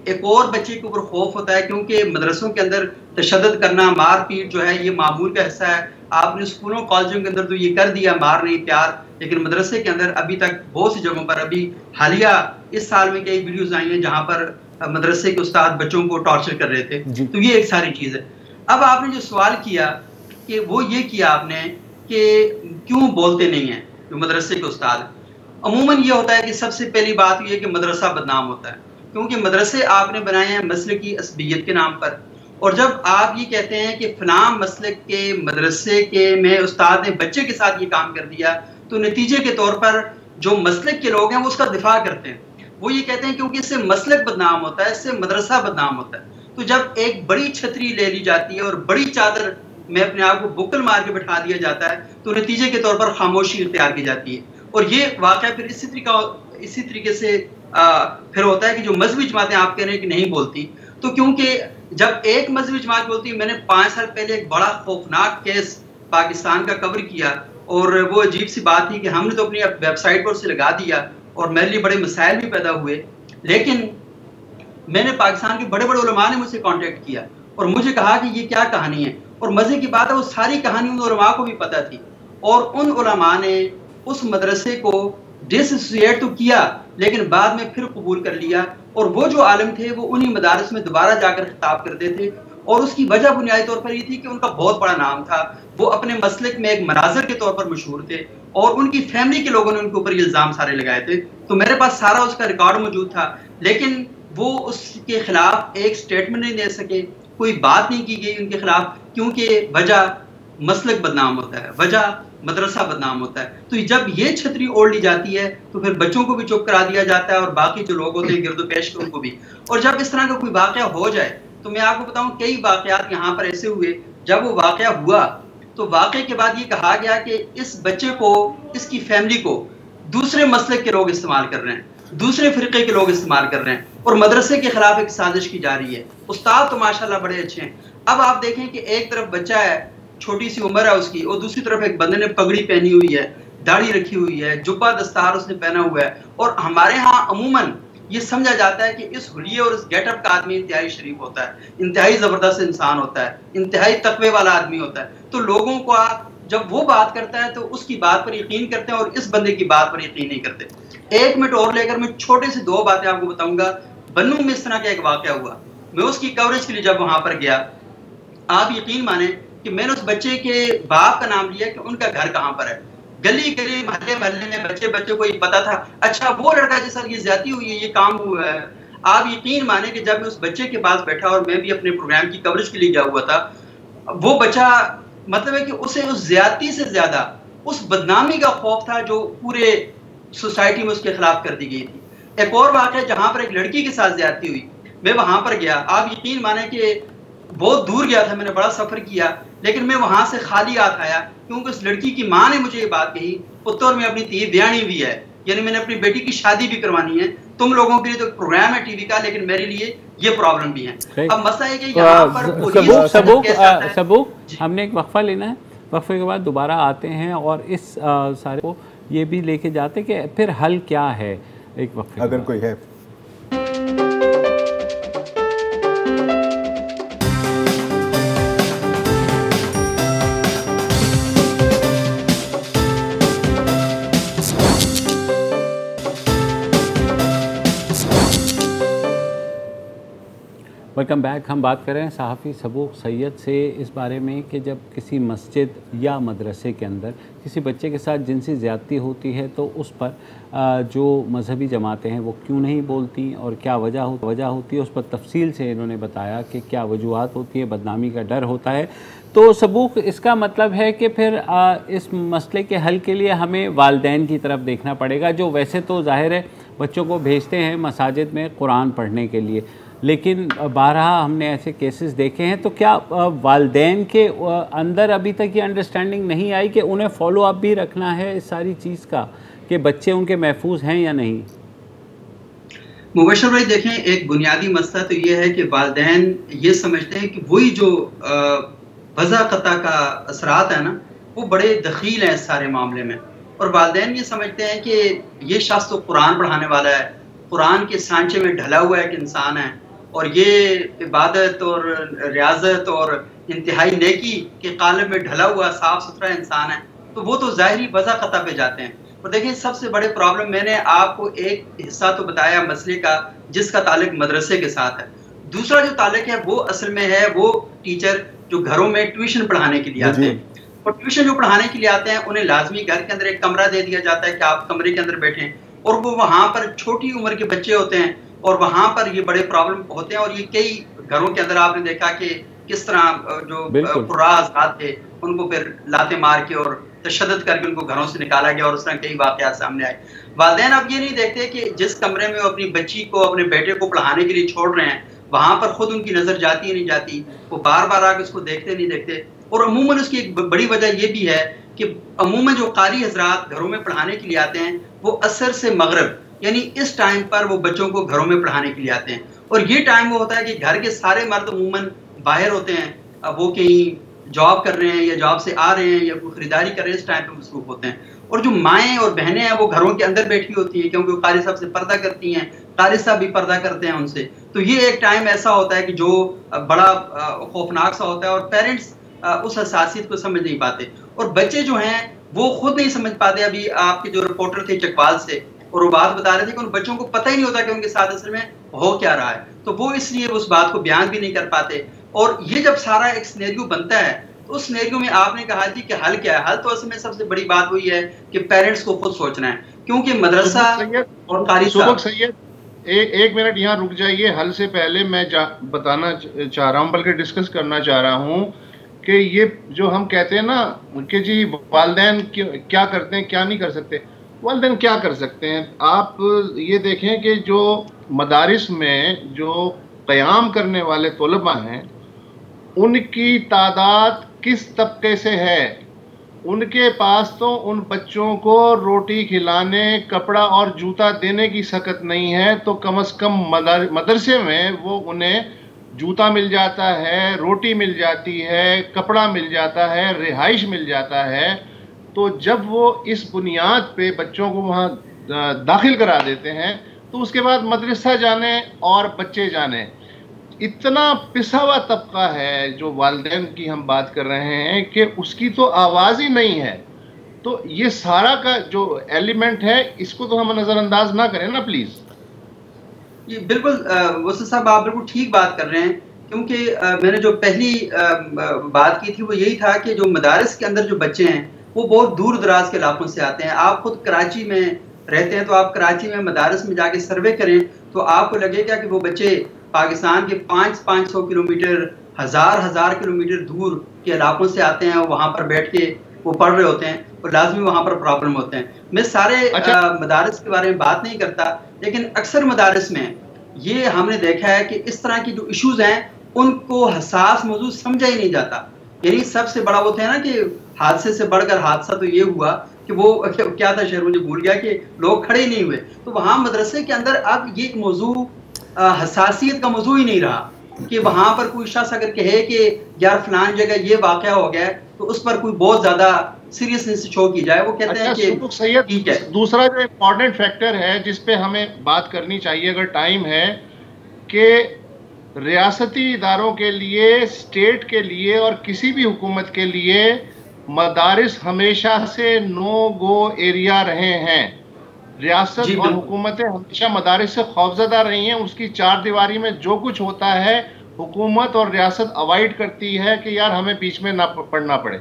एक और बच्चे के ऊपर खौफ होता है, क्योंकि मदरसों के अंदर तशद्दुद करना, मार पीट जो है ये मामूल का हिस्सा है। आपने स्कूलों कॉलेजों के अंदर तो ये कर दिया, मार नहीं प्यार, लेकिन मदरसे के अंदर अभी तक बहुत सी जगहों पर, अभी हालिया इस साल में कई वीडियोज आई हैं जहाँ पर मदरसे के उस्ताद बच्चों को टॉर्चर कर रहे थे। तो ये एक सारी चीज़ है। अब आपने जो सवाल किया कि वो ये किया आपने कि क्यों बोलते नहीं हैं जो मदरसे के उस्ताद, अमूमन ये होता है कि सबसे पहली बात ये है कि मदरसा बदनाम होता है, क्योंकि मदरसे आपने बनाए हैं मसलक की असबियत के नाम पर। और जब आप ये कहते हैं कि फलां मसलक के मदरसे के में उस्ताद ने बच्चे के साथ ये काम कर दिया, तो नतीजे के तौर पर जो मसलक के लोग हैं वो उसका दिफा करते हैं। वो ये कहते हैं क्योंकि इससे मसलक बदनाम होता है, इससे मदरसा बदनाम होता है। तो जब एक बड़ी छतरी ले ली जाती है और बड़ी चादर में अपने आप को बुक्कल मार के बैठा दिया जाता है, तो नतीजे के तौर पर खामोशी इख्तियार की जाती है। और ये वाक़या फिर इसी तरीके से फिर होता है कि जो मजहबी जमातें आप कह रहे हैं कि नहीं बोलती, तो क्योंकि जब एक मजहबी जमात बोलती है, मैंने 5 साल पहले एक बड़ा खौफनाक केस पाकिस्तान का कवर किया और वो अजीब सी बात थी कि हमने तो अपनी वेबसाइट पर उसे लगा दिया और मेरे लिए बड़े मसाइल भी पैदा हुए, लेकिन मैंने पाकिस्तान के बड़े बड़े उलमा ने मुझसे कांटेक्ट किया और मुझे कहा कि ये क्या कहानी है। और मज़े की बात है वो सारी कहानी उन उलमा को भी पता थी और उन उलमा ने उस मदरसे को डिसोसिएट तो किया लेकिन बाद में फिर कबूल कर लिया। और वो जो आलिम थे वो उन्हीं मदारस में दोबारा जाकर खिताब करते थे, और उसकी वजह बुनियादी तौर पर ये थी कि उनका बहुत बड़ा नाम था, वो अपने मसलक में एक मनाजर के तौर पर मशहूर थे, और उनकी फैमिली के लोगों ने उनके ऊपर इल्ज़ाम सारे लगाए थे। तो मेरे पास सारा उसका रिकॉर्ड मौजूद था, लेकिन वो उसके खिलाफ एक स्टेटमेंट नहीं दे सके, कोई बात नहीं की गई उनके खिलाफ, क्योंकि वजह मसलक बदनाम होता है, वजह मदरसा बदनाम होता है। तो जब ये छतरी ओढ़ ली जाती है तो फिर बच्चों को भी चुप करा दिया जाता है और बाकी जो लोग होते हैं गिरदोपेश के उनको भी। और जब इस तरह का कोई वाकया हो जाए, तो मैं आपको बताऊं कई वाकयात यहाँ पर ऐसे हुए, जब वो वाकया हुआ तो वाकये के बाद ये कहा गया कि इस बच्चे को, इसकी फैमिली को दूसरे मसलक के लोग इस्तेमाल कर रहे हैं, दूसरे फिरके के लोग इस्तेमाल कर रहे हैं, और मदरसे के खिलाफ एक साजिश की जा रही है। उस्ताद तो माशाल्लाह बड़े अच्छे हैं। अब आप देखें कि एक तरफ बच्चा है, छोटी सी उम्र है उसकी, और दूसरी तरफ एक बंदे ने पगड़ी पहनी हुई है, दाढ़ी रखी हुई है, जुब्बा दस्तार उसने पहना हुआ है, और हमारे यहाँ अमूमन ये समझा जाता है कि इस हुलिये और इस गेटअप का आदमी इंतहाई शरीफ होता है, इंतहाई जबरदस्त इंसान होता है, इंतहाई तकवे वाला आदमी होता है। तो लोगों को जब वो बात करता है तो उसकी बात पर यकीन करते हैं और इस बंदे की बात पर यकीन नहीं करते। 1 मिनट और लेकर मैं छोटे से 2 बातें आपको बताऊंगा। बन्नू में इस तरह का एक वाकया हुआ, मैं उसकी कवरेज के लिए जब वहां पर गया, आप यकीन माने कि मैंने उस बच्चे के बाप का नाम लिया कि उनका घर कहाँ पर है। गली गली मोहल्ले मोहल्ले में बच्चे को ये पता था, अच्छा वो लड़का जिस साथ ये ज्यादती हुई है, ये काम हुआ है। आप यकीन माने कि जब मैं उस बच्चे के पास बैठा और मैं भी अपने प्रोग्राम की कवरेज के लिए गया हुआ था, वो बच्चा मतलब है कि उसे उस ज्यादती से ज्यादा उस बदनामी का खौफ था जो पूरे सोसाइटी में उसके खिलाफ कर दी गई थी। एक और वाक़या जहां पर एक लड़की के साथ ज्यादती हुई, मैं वहां पर गया, आप यकीन माने कि बहुत दूर गया था, मैंने बड़ा सफर किया, लेकिन मैं वहां से खाली हाथ आया, क्योंकि उस लड़की की माँ ने मुझे ये बात कही, पुत्र में अपनी धी ब्याणी भी है, यानी मैंने अपनी बेटी की शादी भी करवानी है, तुम लोगों के लिए तो प्रोग्राम है टीवी का, लेकिन मेरे लिए ये प्रॉब्लम भी है। अब मसला है कि यहाँ पर सबूक हमने एक वक्फा लेना है, वक्फे के बाद दोबारा आते हैं और इस सारे को ये भी लेके जाते कि फिर हल क्या है एक वक्फे अगर कोई है। Welcome back. हम बात कर रहे हैं सहाफ़ी सबूक सैयद से इस बारे में कि जब किसी मस्जिद या मदरसे के अंदर किसी बच्चे के साथ जिनसी ज़्यादती होती है तो उस पर जो मजहबी जमातें हैं वो क्यों नहीं बोलती और क्या वजह होती है, उस पर तफसील से इन्होंने बताया कि क्या वजूहात होती है, बदनामी का डर होता है। तो सबूक इसका मतलब है कि फिर इस मसले के हल के लिए हमें वालिदैन की तरफ देखना पड़ेगा, जो वैसे तो ज़ाहिर है बच्चों को भेजते हैं मसाजिद में कुरान पढ़ने के लिए, लेकिन बारहा हमने ऐसे केसेस देखे हैं। तो क्या वालिदैन के अंदर अभी तक ये अंडरस्टैंडिंग नहीं आई कि उन्हें फॉलो अप भी रखना है इस सारी चीज़ का, कि बच्चे उनके महफूज हैं या नहीं? मुबशर भाई देखें, एक बुनियादी मसला तो ये है कि वालिदैन ये समझते हैं कि वही जो वज़ाक़ता का असरात है ना, वो बड़े दखील हैं इस सारे मामले में। और वालिदैन ये समझते हैं कि ये शख्स तो कुरान पढ़ाने वाला है, कुरान के सांचे में ढला हुआ एक इंसान है, और ये इबादत और रियाजत और इंतहाई नेकी के कालब में ढला हुआ साफ सुथरा इंसान है, तो वो तो ज़ाहिरी वज़ाक़ता पे जाते हैं। और देखिए सबसे बड़े प्रॉब्लम, मैंने आपको एक हिस्सा तो बताया मसले का जिसका ताल्लुक मदरसे के साथ है, दूसरा जो ताल्लुक है वो असल में है वो टीचर जो घरों में ट्यूशन पढ़ाने के लिए आते हैं। और ट्यूशन जो पढ़ाने के लिए आते हैं उन्हें लाजमी घर के अंदर एक कमरा दे दिया जाता है कि आप कमरे के अंदर बैठें, और वो वहाँ पर छोटी उम्र के बच्चे होते हैं और वहाँ पर ये बड़े प्रॉब्लम होते हैं। और ये कई घरों के अंदर आपने देखा कि किस तरह जो कुर्राज थे उनको फिर लाते मार के और तशद्दुद करके उनको घरों से निकाला गया, और उस तरह कई वाक़यात सामने आए। वालिदैन अब ये नहीं देखते कि जिस कमरे में वो अपनी बच्ची को, अपने बेटे को पढ़ाने के लिए छोड़ रहे हैं, वहाँ पर खुद उनकी नज़र जाती ही नहीं जाती, वो बार बार आके उसको देखते नहीं देखते। और अमूमन उसकी एक बड़ी वजह ये भी है कि अमूमन जो कारी हजरात घरों में पढ़ाने के लिए आते हैं वो असर से मगरिब यानी इस टाइम पर वो बच्चों को घरों में पढ़ाने के लिए आते हैं। और ये टाइम वो होता है कि घर के सारे मर्द अमूमन बाहर होते हैं, वो कहीं जॉब कर रहे हैं या जॉब से आ रहे हैं या कोई खरीदारी कर रहे हैं, इस टाइम पर मसरूफ होते हैं। और जो माएँ और बहनें हैं वो घरों के अंदर बैठी होती हैं, क्योंकि वो कारी साहब से पर्दा करती हैं, कारी साहब भी पर्दा करते हैं उनसे। तो ये एक टाइम ऐसा होता है कि जो बड़ा खौफनाक सा होता है, और पेरेंट्स उस हसासियत को समझ नहीं पाते। और बच्चे जो हैं वो खुद नहीं समझ पाते। अभी आपके जो रिपोर्टर थे चकवाल से, और वो बात बता रहे थे कि उन बच्चों को पता ही नहीं होता कि उनके साथ असल में हो क्या रहा है, तो वो इसलिए उस बात को बयान भी नहीं कर पाते। और ये जब सारा एक सिनेरियो बनता है, तो उस सिनेरियो में आपने कहा थी कि हल क्या है? हल तो असल में सबसे बड़ी बात वही है कि पेरेंट्स को खुद सोचना है, क्योंकि मदरसा और कारी सैयद एक मिनट यहाँ रुक जाइए। हल से पहले मैं बताना चाह रहा हूँ, बल्कि डिस्कस करना चाह रहा हूँ कि ये जो हम कहते हैं ना कि जी वालिदैन क्या करते हैं क्या नहीं कर सकते। वालिदैन क्या कर सकते हैं? आप ये देखें कि जो मदारिस में जो क़याम करने वाले तलबा हैं, उनकी तादाद किस तबके से है। उनके पास तो उन बच्चों को रोटी खिलाने, कपड़ा और जूता देने की सकत नहीं है, तो कम से कम मदरसे में वो उन्हें जूता मिल जाता है, रोटी मिल जाती है, कपड़ा मिल जाता है, रिहाइश मिल जाता है। तो जब वो इस बुनियाद पे बच्चों को वहाँ दाखिल करा देते हैं, तो उसके बाद मदरसा जाने और बच्चे जाने, इतना पिसा हुआ तबका है जो वालिदैन की हम बात कर रहे हैं कि उसकी तो आवाज़ ही नहीं है। तो ये सारा का जो एलिमेंट है, इसको तो हम नज़रअंदाज ना करें ना प्लीज़। ये बिल्कुल वसीम साहब आप बिल्कुल ठीक बात कर रहे हैं, क्योंकि मैंने जो पहली बात की थी वो यही था कि जो मदारिस के अंदर जो बच्चे हैं वो बहुत दूर दराज के इलाकों से आते हैं। आप खुद कराची में रहते हैं, तो आप कराची में मदारिस में जाके सर्वे करें तो आपको लगेगा कि वो बच्चे पाकिस्तान के 500 किलोमीटर, हजार किलोमीटर दूर के इलाकों से आते हैं, वहाँ पर बैठ के वो पढ़ रहे होते हैं, और लाजमी वहाँ पर प्रॉब्लम होते हैं। मैं सारे मदारिस के बारे में बात नहीं करता, लेकिन अक्सर मदारिस में ये हमने देखा है कि इस तरह की जो इश्यूज हैं उनको हसास मौजूद समझा ही नहीं जाता। यानी सबसे बड़ा वो था ना कि हादसे से बढ़कर हादसा तो ये हुआ कि वो क्या था शहर, मुझे भूल गया, कि लोग खड़े नहीं हुए। तो वहाँ मदरसे के अंदर अब ये एक मौजू हसासियत का मौजू ही नहीं रहा कि वहां पर कोई शख्स अगर कहे कि यार फलान जगह ये वाकया हो गया, तो उस पर कोई बहुत ज्यादा सीरियसनेस से शो की जाए। वो कहते हैं कि सैयद ठीक है। दूसरा जो इम्पोर्टेंट फैक्टर है जिस पे हमें बात करनी चाहिए अगर टाइम है, कि रियासती इदारों के लिए, स्टेट के लिए और किसी भी हुकूमत के लिए मदारिस हमेशा से नो गो एरिया रहे हैं। रियासत और हुकूमतें हमेशा मदारिस से खौफजदा रही हैं। उसकी चार दीवारी में जो कुछ होता है हुकूमत और रियासत अवॉइड करती है कि यार हमें बीच में ना पड़ना पड़े।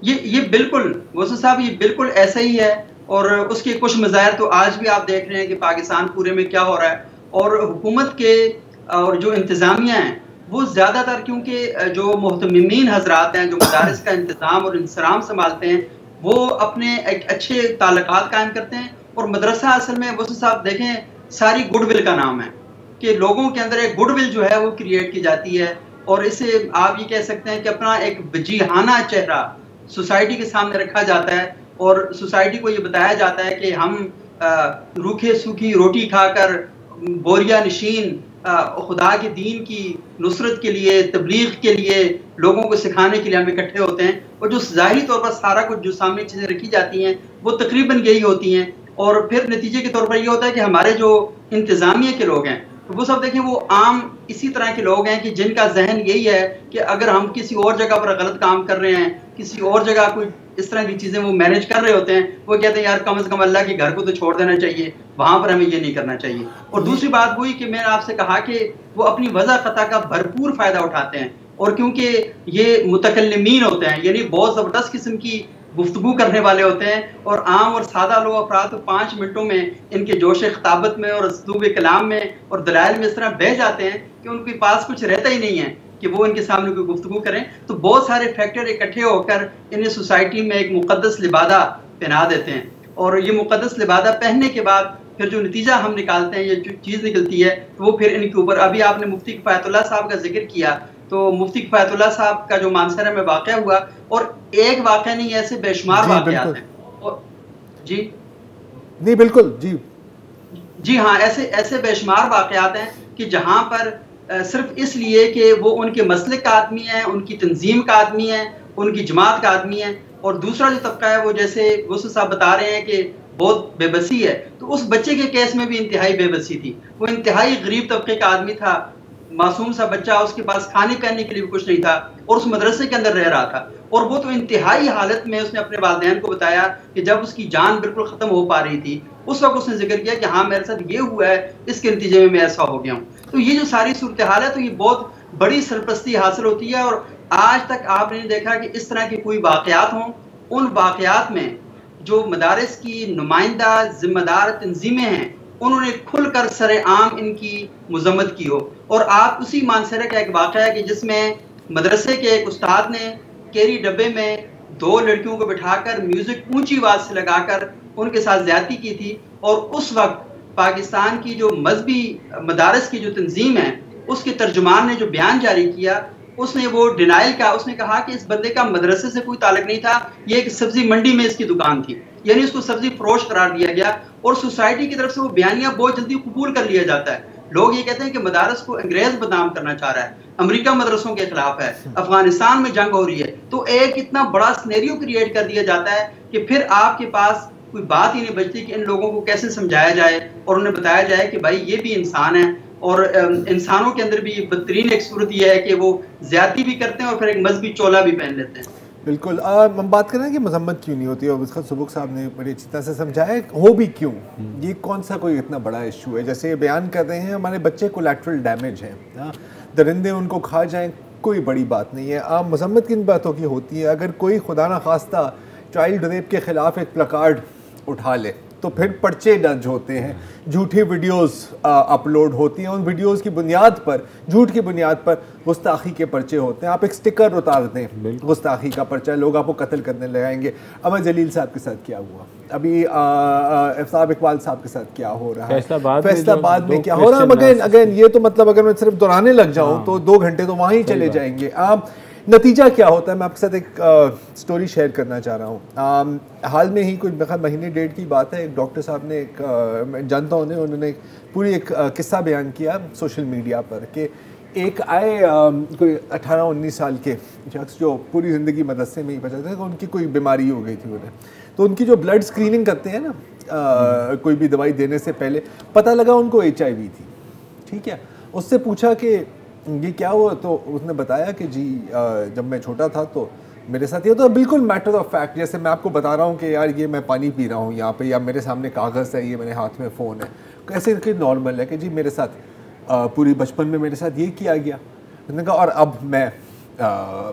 ये बिल्कुल वसीम साहब, ये बिल्कुल ऐसा ही है। और उसके कुछ मज़ाहिर तो आज भी आप देख रहे हैं कि पाकिस्तान पूरे में क्या हो रहा है। और हुकूमत के और जो इंतज़ामिया हैं वो ज़्यादातर, क्योंकि जो मुहतमिमीन हजरात हैं जो मदारिस का इंतज़ाम और इंसराम संभालते हैं, वो अपने एक अच्छे ताल्लुकात कायम करते हैं। और मदरसा असल में वसीम साहब देखें सारी गुडविल का नाम है कि लोगों के अंदर एक गुडविल जो है वो क्रिएट की जाती है। और इसे आप ये कह सकते हैं कि अपना एक वजीहाना चेहरा सोसाइटी के सामने रखा जाता है, और सोसाइटी को ये बताया जाता है कि हम रूखे सूखी रोटी खाकर बोरिया नशीन खुदा के दीन की नुसरत के लिए, तबलीग के लिए, लोगों को सिखाने के लिए हम इकट्ठे होते हैं। और जो ज़ाहिरी तौर पर सारा कुछ जो सामने चीज़ें रखी जाती हैं वो तकरीबन यही होती हैं। और फिर नतीजे के तौर पर ये होता है कि हमारे जो इंतज़ामिया के लोग हैं तो वो सब देखें वो आम इसी तरह के लोग हैं कि जिनका जहन यही है कि अगर हम किसी और जगह पर गलत काम कर रहे हैं, किसी और जगह कोई इस तरह की चीज़ें वो मैनेज कर रहे होते हैं, वो कहते हैं यार कम से कम अल्लाह के घर को तो छोड़ देना चाहिए, वहाँ पर हमें ये नहीं करना चाहिए। और दूसरी बात वही कि मैंने आपसे कहा कि वो अपनी वज़ा ख़ता का भरपूर फ़ायदा उठाते हैं। और क्योंकि ये मुतकल्लिमीन होते हैं, यानी बहुत ज़बरदस्त किस्म की गुफ्तगू करने वाले होते हैं, और आम और सादा लोग अफराद तो 5 मिनटों में इनके जोश खिताबत में और उसलूब कलाम में और दलाइल में इस तरह बह जाते हैं कि उनके पास कुछ रहता ही नहीं है कि वो इनके सामने कोई गुफ्तगू करें। तो बहुत सारे फैक्टर इकट्ठे होकर इन्हें सोसाइटी में एक मुक़द्दस लिबादा पहना देते हैं। और ये मुक़द्दस लिबादा पहनने के बाद फिर जो नतीजा हम निकालते हैं, ये जो चीज़ निकलती है, तो वो फिर इनके ऊपर, अभी आपने मुफ्ती किफ़ायतुल्लाह साहब का जिक्र किया, तो मुफ्ती किफ़ायतुल्लाह साहब का जो मानसरा में वाक़या हुआ, और एक वाक़या नहीं ऐसे बेशुमार वाक़यात हैं। और जी नहीं बिल्कुल जी हाँ, ऐसे बेशुमार वाक़यात हैं कि जहाँ पर सिर्फ इसलिए कि वो उनके मसलक का आदमी है, उनकी तंजीम का आदमी है, उनकी जमात का आदमी है। और दूसरा जो तबका है वो जैसे वसूल साहब बता रहे हैं कि बहुत बेबसी है, तो उस बच्चे के केस में भी इंतहाई बेबसी थी। वो इंतहाई गरीब तबके का आदमी था, मासूम सा बच्चा, उसके पास खाने करने के लिए भी कुछ नहीं था और उस मदरसे के अंदर रह रहा था। और वो तो इंतहाई हालत में उसने अपने वालिदैन को बताया कि जब उसकी जान बिल्कुल ख़त्म हो पा रही थी, उस वक्त उसने जिक्र किया कि हाँ मेरे साथ ये हुआ है, इसके नतीजे में मैं ऐसा हो गया हूँ। तो ये जो सारी सूरत हाल है, तो ये बहुत बड़ी सरपरस्ती हासिल होती है। और आज तक आपने देखा कि इस तरह के कोई वाक़यात हों, उन वाक़यात में जो मदारिस की नुमाइंदा ज़िम्मेदार तंजीमें हैं, उन्होंने खुलकर सरेआम इनकी मजम्मत की हो। और आप उसी मानसरे का एक वाक़या है कि जिसमें मदरसे के एक उस्ताद ने कैरी डब्बे में 2 लड़कियों को बिठाकर म्यूजिक ऊंची आवाज से लगाकर उनके साथ ज्यादती की थी। और उस वक्त पाकिस्तान की जो मजहबी मदारस की जो तंजीम है, उसके तर्जुमान ने जो बयान जारी किया, उसने वो डिनाइल का, उसने कहा कि इस बंदे का मदरसे से कोई ताल्लुक नहीं था, ये एक सब्जी मंडी में इसकी दुकान थी, यानी उसको सब्जी फरोश करार दिया गया। और सोसाइटी की तरफ से वो बयानिया बहुत जल्दी कबूल कर लिया जाता है। लोग ये कहते हैं कि मदारस को अंग्रेज बदनाम करना चाह रहा है, अमेरिका मदरसों के खिलाफ है, अफगानिस्तान में जंग हो रही है। तो एक इतना बड़ा सिनेरियो क्रिएट कर दिया जाता है कि फिर आपके पास कोई बात ही नहीं बचती कि इन लोगों को कैसे समझाया जाए और उन्हें बताया जाए कि भाई ये भी इंसान है। और इंसानों के अंदर भी बदतरीन एक सूरत यह है कि वो ज्यादती भी करते हैं और फिर एक मजहबी चोला भी पहन लेते हैं। बिल्कुल। हम बात करें कि मजम्मत क्यों नहीं होती, और उसका सुबुक साहब ने बड़ी अच्छी तरह से समझाया हो भी क्यों। ये कौन सा कोई इतना बड़ा इशू है, जैसे ये बयान कर रहे हैं हमारे बच्चे कोलैटरल डैमेज हैं, दरिंदे उनको खा जाएं, कोई बड़ी बात नहीं है। आम मजम्मत किन बातों की होती है? अगर कोई खुदा न खास्ता चाइल्ड रेप के ख़िलाफ़ एक प्लकार्ड उठा ले तो फिर पर्चे दर्ज होते हैं, झूठी वीडियोस अपलोड होती हैं, उन वीडियोस की बुनियाद पर, झूठ की बुनियाद पर गुस्ताखी के पर्चे होते हैं। आप एक स्टिकर उतार दें गुस्ताखी का पर्चा, लोग आपको कत्ल करने लगाएंगे। अमर जलील साहब के साथ क्या हुआ, अभी इफ्ताब इकबाल साहब के साथ क्या हो रहा है, फैसलाबाद में क्या हो रहा है। अगेन ये तो मतलब अगर मैं सिर्फ दोहराने लग जाऊँ तो 2 घंटे तो वहाँ ही चले जाएंगे। आप नतीजा क्या होता है, मैं आपके साथ एक स्टोरी शेयर करना चाह रहा हूँ। हाल में ही कुछ महीने 1.5 की बात है, एक डॉक्टर साहब ने मैं जानता हूँ उन्होंने पूरी एक किस्सा बयान किया सोशल मीडिया पर कि एक आए कोई 18-19 साल के शख्स जो पूरी ज़िंदगी मदरसे में ही बचा था, उनकी कोई बीमारी हो गई थी उन्हें। तो उनकी जो ब्लड स्क्रीनिंग करते हैं ना कोई भी दवाई देने से पहले, पता लगा उनको HIV थी। ठीक है, उससे पूछा कि ये क्या हुआ, तो उसने बताया कि जी जब मैं छोटा था तो मेरे साथ ये तो बिल्कुल मैटर ऑफ फैक्ट, जैसे मैं आपको बता रहा हूँ कि यार ये मैं पानी पी रहा हूँ यहाँ पे, या मेरे सामने कागज़ है, ये मेरे हाथ में फ़ोन है, कैसे कि नॉर्मल है कि जी मेरे साथ पूरी बचपन में मेरे साथ ये किया गया। उसने कहा और अब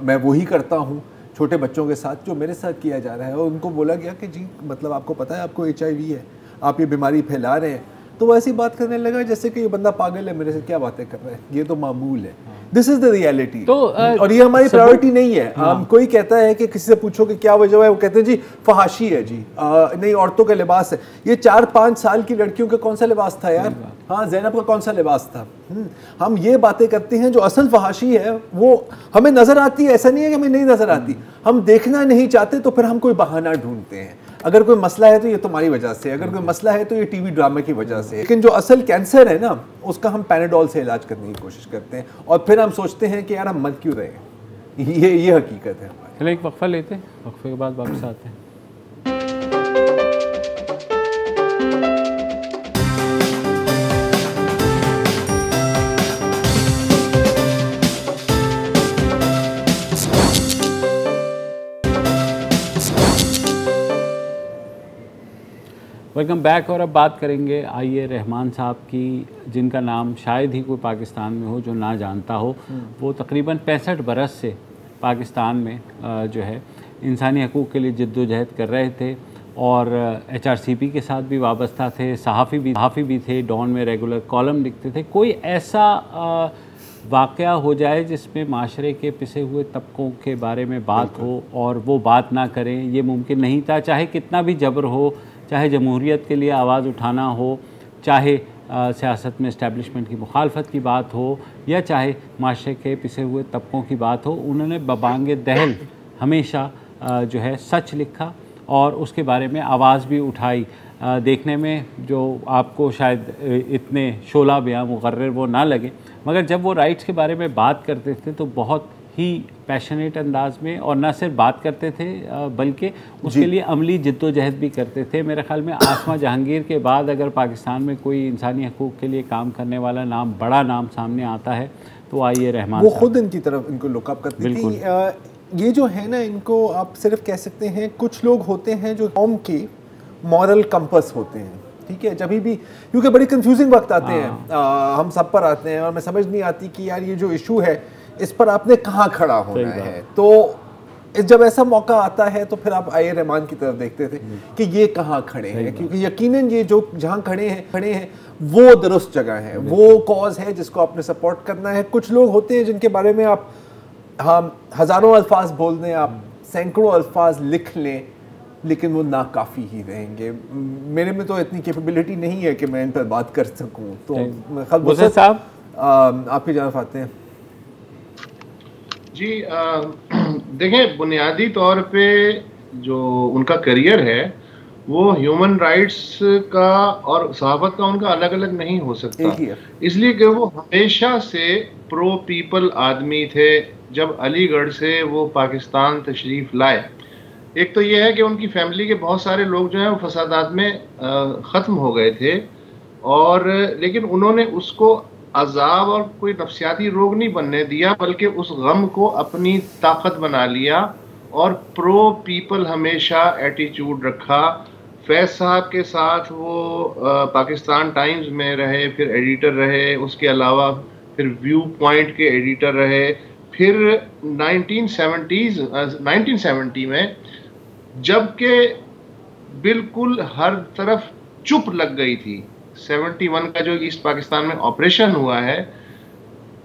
मैं वही करता हूँ छोटे बच्चों के साथ जो मेरे साथ किया जा रहा है। और उनको बोला गया कि जी मतलब आपको पता है आपको HIV है, आप ये बीमारी फैला रहे हैं। तो वो ऐसी बात करने लगा जैसे कि ये बंदा पागल है, मेरे से क्या बातें कर रहा है, ये तो मामूल है। This is the reality. तो और ये हमारी प्रायोरिटी नहीं है। कोई कहता है कि किसी से पूछो कि क्या वजह है, वो कहते हैं जी फहाशी है जी, नहीं औरतों का लिबास है। ये 4-5 साल की लड़कियों का कौन सा लिबास था यार? हाँ, ज़ैनब का कौन सा लिबास था? हम ये बातें करते हैं, जो असल फहाशी है वो हमें नजर आती है, ऐसा नहीं है कि हमें नहीं नजर आती, हम देखना नहीं चाहते तो फिर हम कोई बहाना ढूंढते हैं। अगर कोई मसला है तो ये तुम्हारी वजह से, अगर कोई मसला है तो ये टीवी ड्रामा की वजह से। लेकिन जो असल कैंसर है ना, उसका हम पैनाडोल से इलाज करने की कोशिश करते हैं और फिर हम सोचते हैं कि यार हम मर क्यों रहे हैं। ये हकीकत है। चलो एक वक्फा लेते हैं, वक्फे के बाद वापस आते हैं। Welcome back. और अब बात करेंगे आइए रहमान साहब की, जिनका नाम शायद ही कोई पाकिस्तान में हो जो ना जानता हो। वो तकरीबन 65 बरस से पाकिस्तान में जो है इंसानी हकूक़ के लिए जद्दोजहद कर रहे थे और HRCP के साथ भी वाबस्ता थे, सहाफ़ी भी थे, डॉन में रेगुलर कॉलम लिखते थे। कोई ऐसा वाक़या हो जाए जिसमें माशरे के पिसे हुए तबकों के बारे में बात हो और वो बात ना करें, ये मुमकिन नहीं था। चाहे कितना भी जबर हो, चाहे जमहूरियत के लिए आवाज़ उठाना हो, चाहे सियासत में इस्टेब्लिशमेंट की मुखालफत की बात हो, या चाहे माशरे के पिसे हुए तबकों की बात हो, उन्होंने बबांगे दहल हमेशा जो है सच लिखा और उसके बारे में आवाज़ भी उठाई। देखने में जो आपको शायद इतने शोला बयां मुकर्रर वो ना लगे, मगर जब वो राइट्स के बारे में बात करते थे तो बहुत ही पैशनेट अंदाज में, और ना सिर्फ बात करते थे बल्कि उसके लिए अमली जिद्दोजहद भी करते थे। मेरे ख्याल में आसमा जहांगीर के बाद अगर पाकिस्तान में कोई इंसानी हकूक़ के लिए काम करने वाला नाम, बड़ा नाम सामने आता है तो आइए रहमान, वो खुद इनकी तरफ इनको लुकअप करती थी। ये जो है ना, इनको आप सिर्फ कह सकते हैं, कुछ लोग होते हैं जो कौम के मॉरल कंपस होते हैं, ठीक है, जब भी, क्योंकि बड़े कंफ्यूजिंग वक्त आते हैं, हम सब पर आते हैं, और मैं समझ नहीं आती कि यार ये जो इशू है इस पर आपने कहाँ खड़ा होना है। तो जब ऐसा मौका आता है तो फिर आप आए रहमान की तरफ देखते थे कि ये कहाँ खड़े हैं, क्योंकि यकीनन ये जो जहाँ खड़े हैं वो दुरुस्त जगह है, वो कॉज है जिसको आपने सपोर्ट करना है। कुछ लोग होते हैं जिनके बारे में आप हज़ारों अल्फाज बोल दें, आप सैकड़ों अल्फाज लिख लें, लेकिन वो नाकाफ़ी ही रहेंगे। मेरे में तो इतनी कैपेबिलिटी नहीं है कि मैं इन पर बात कर सकूं। तो बुसरत साहब, आपकी जानब आते हैं। जी देखें, बुनियादी तौर पे जो उनका करियर है वो ह्यूमन राइट्स का और सहाफत का उनका अलग अलग नहीं हो सकता, इसलिए कि वो हमेशा से प्रो पीपल आदमी थे। जब अलीगढ़ से वो पाकिस्तान तशरीफ़ लाए, एक तो ये है कि उनकी फैमिली के बहुत सारे लोग जो हैं वो फसादात में ख़त्म हो गए थे, और लेकिन उन्होंने उसको अजाब और कोई नफ्सियाती रोग नहीं बनने दिया, बल्कि उस गम को अपनी ताकत बना लिया और प्रो पीपल हमेशा एटीट्यूड रखा। फैज़ साहब के साथ वो पाकिस्तान टाइम्स में रहे, फिर एडिटर रहे, उसके अलावा फिर व्यू पॉइंट के एडिटर रहे, फिर 1970 में जबकि बिल्कुल हर तरफ चुप लग गई थी, 71 का जो ईस्ट पाकिस्तान में ऑपरेशन हुआ है,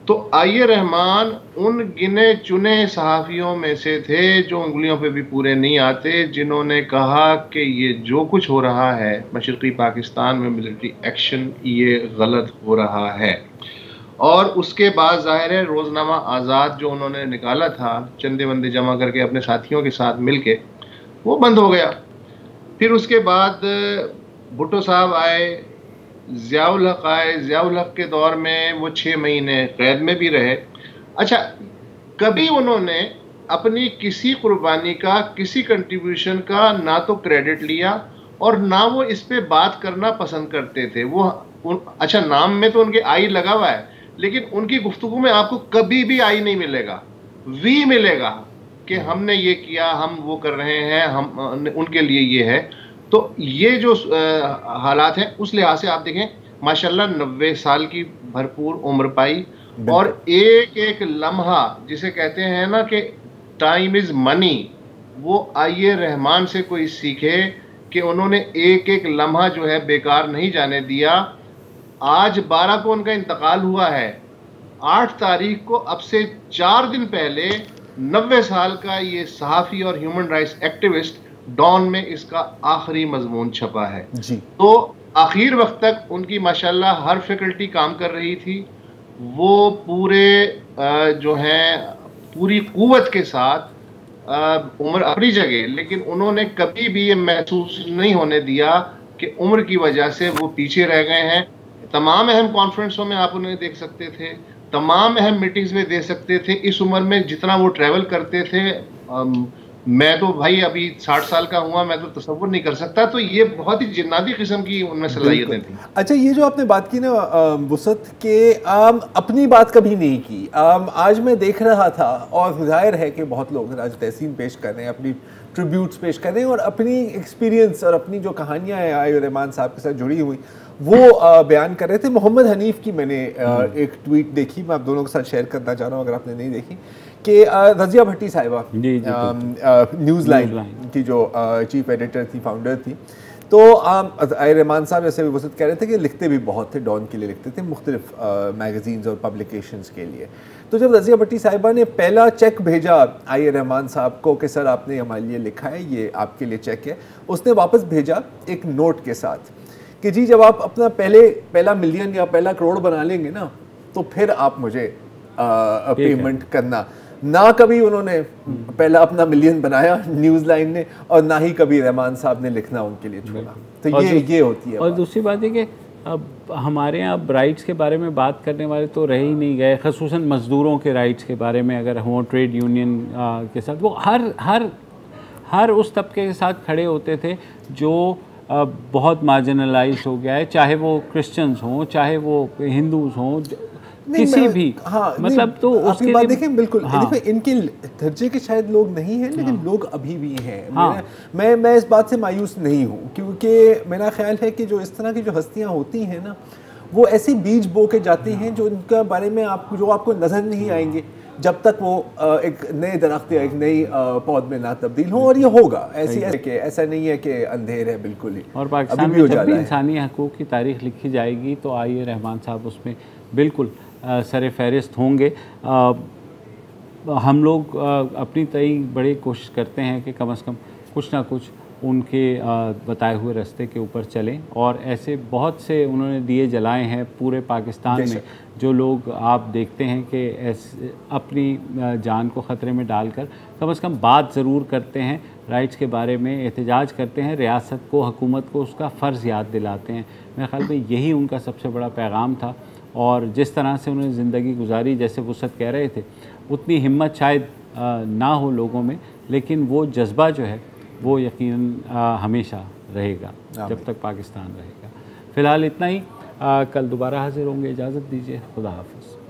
तो आइए रहमान उन गिने चुने सहाफ़ियों में से थे जो उंगलियों पे भी पूरे नहीं आते, जिन्होंने कहा कि ये जो कुछ हो रहा है मशरक़ी पाकिस्तान में मिलिट्री एक्शन, ये गलत हो रहा है। और उसके बाद ज़ाहिर है रोज़नामा आज़ाद जो उन्होंने निकाला था चंदे वंदे जमा करके अपने साथियों के साथ मिलके, वो बंद हो गया। फिर उसके बाद भुट्टो साहब आए, ज़ियाउल हक आए, ज़ियाउल हक के दौर में वो 6 महीने कैद में भी रहे। अच्छा, कभी उन्होंने अपनी किसी कुर्बानी का, किसी कंट्रीब्यूशन का ना तो क्रेडिट लिया और ना वो इस पे बात करना पसंद करते थे। अच्छा, नाम में तो उनके आई लगा हुआ है, लेकिन उनकी गुफ्तगू में आपको कभी भी आई नहीं मिलेगा, वी मिलेगा कि हमने ये किया, हम वो कर रहे हैं, हम उनके लिए ये है। तो ये जो हालात हैं उस लिहाज से आप देखें, माशाल्लाह 90 साल की भरपूर उम्र पाई, और एक एक लम्हा, जिसे कहते हैं ना कि टाइम इज़ मनी, वो आइए रहमान से कोई सीखे कि उन्होंने एक एक लम्हा जो है बेकार नहीं जाने दिया। आज 12 को उनका इंतकाल हुआ है, 8 तारीख को अब से 4 दिन पहले 90 साल का ये सहाफ़ी और ह्यूमन राइट्स एक्टिविस्ट डॉन में इसका आखिरी मजमून छपा है जी। तो आखिर वक्त तक उनकी माशाल्लाह हर फैकल्टी काम कर रही थी, वो पूरे जो हैं पूरी कुव्वत के साथ उम्र अपनी जगह, लेकिन उन्होंने कभी भी ये महसूस नहीं होने दिया कि उम्र की वजह से वो पीछे रह गए हैं। तमाम अहम कॉन्फ्रेंसों में आप उन्हें देख सकते थे, तमाम अहम मीटिंग्स में दे सकते थे। इस उम्र में जितना वो ट्रैवल करते थे, मैं तो भाई अभी 60 साल का हुआ, मैं तो तसव्वुर नहीं कर सकता। तो ये बहुत ही जिन्नाती किस्म की उनमें सलाहियतें थी। अच्छा, ये जो आपने बात की ना वुसअत के, अपनी बात कभी नहीं की। आज मैं देख रहा था, और जाहिर है कि बहुत लोग आज तहसीन पेश कर रहे हैं, अपनी ट्रिब्यूट्स पेश कर रहे हैं, और अपनी एक्सपीरियंस और अपनी जो कहानियाँ हैं आए रहमान साहब के साथ जुड़ी हुई वो बयान कर रहे थे। मोहम्मद हनीफ की मैंने एक ट्वीट देखी, मैं आप दोनों के साथ शेयर करना चाह रहा हूँ अगर आपने नहीं देखी, कि रज़िया भट्टी साहिबा न्यूज़ लाइन की जो चीफ एडिटर थी, फाउंडर थी, तो आए रहमान साहब जैसे भी वसत कह रहे थे कि लिखते भी बहुत थे, डॉन के लिए लिखते थे, मुख्तलिफ मैगज़ीन्स और पब्लिकेशंस के लिए। तो जब रज़िया भट्टी साहिबा ने पहला चेक भेजा आए रहमान साहब को कि सर आपने हमारे लिए लिखा है, ये आपके लिए चेक है, उसने वापस भेजा एक नोट के साथ कि जी जब आप अपना पहला मिलियन या पहला करोड़ बना लेंगे ना, तो फिर आप मुझे पेमेंट करना। ना कभी उन्होंने पहला अपना मिलियन बनाया न्यूज़ लाइन ने, और ना ही कभी रहमान साहब ने लिखना उनके लिए छोड़ा। तो ये होती है। और दूसरी बात है कि अब हमारे यहाँ अब राइट्स के बारे में बात करने वाले तो रह ही नहीं गए, ख़ुसूसन मज़दूरों के राइट्स के बारे में अगर हों, ट्रेड यूनियन के साथ वो हर उस तबके के साथ खड़े होते थे जो बहुत मार्जिनलाइज हो गया है, चाहे वो क्रिश्चियंस हों, चाहे वो हिंदूज हों, किसी भी, हाँ, मतलब तो उसकी बात देखें बिल्कुल। हाँ, देखो इनके दर्जे के शायद लोग नहीं हैं, लेकिन लोग अभी भी हैं। हाँ, मैं इस बात से मायूस नहीं हूँ, क्योंकि मेरा ख्याल है कि जो इस तरह की जो हस्तियाँ होती हैं ना, वो ऐसे बीज बो के जाती हैं जो इनका बारे में आपको नज़र नहीं आएंगे जब तक वो एक नए दरख्त या एक नई पौध में ना तब्दील हो। और ये होगा, ऐसा नहीं है कि अंधेर है बिल्कुल ही। और पाकिस्तान में जब भी इंसानी हकूक़ की तारीख लिखी जाएगी तो आइए रहमान साहब उसमें बिल्कुल सर फहरिस्त होंगे। हम लोग अपनी तय बड़ी कोशिश करते हैं कि कम से कम कुछ ना कुछ उनके बताए हुए रास्ते के ऊपर चलें, और ऐसे बहुत से उन्होंने दिए जलाए हैं पूरे पाकिस्तान में, जो लोग आप देखते हैं कि अपनी जान को ख़तरे में डालकर कम से कम बात ज़रूर करते हैं, राइट्स के बारे में एहतजाज करते हैं, रियासत को, हुकूमत को उसका फ़र्ज़ याद दिलाते हैं। मेरे ख़्याल में यही उनका सबसे बड़ा पैगाम था। और जिस तरह से उन्होंने ज़िंदगी गुजारी, जैसे वुसअत कह रहे थे, उतनी हिम्मत शायद ना हो लोगों में, लेकिन वो जज्बा जो है वो यकीनन हमेशा रहेगा जब तक पाकिस्तान रहेगा। फ़िलहाल इतना ही, कल दोबारा हाजिर होंगे। इजाज़त दीजिए, खुदा हाफ़िज़।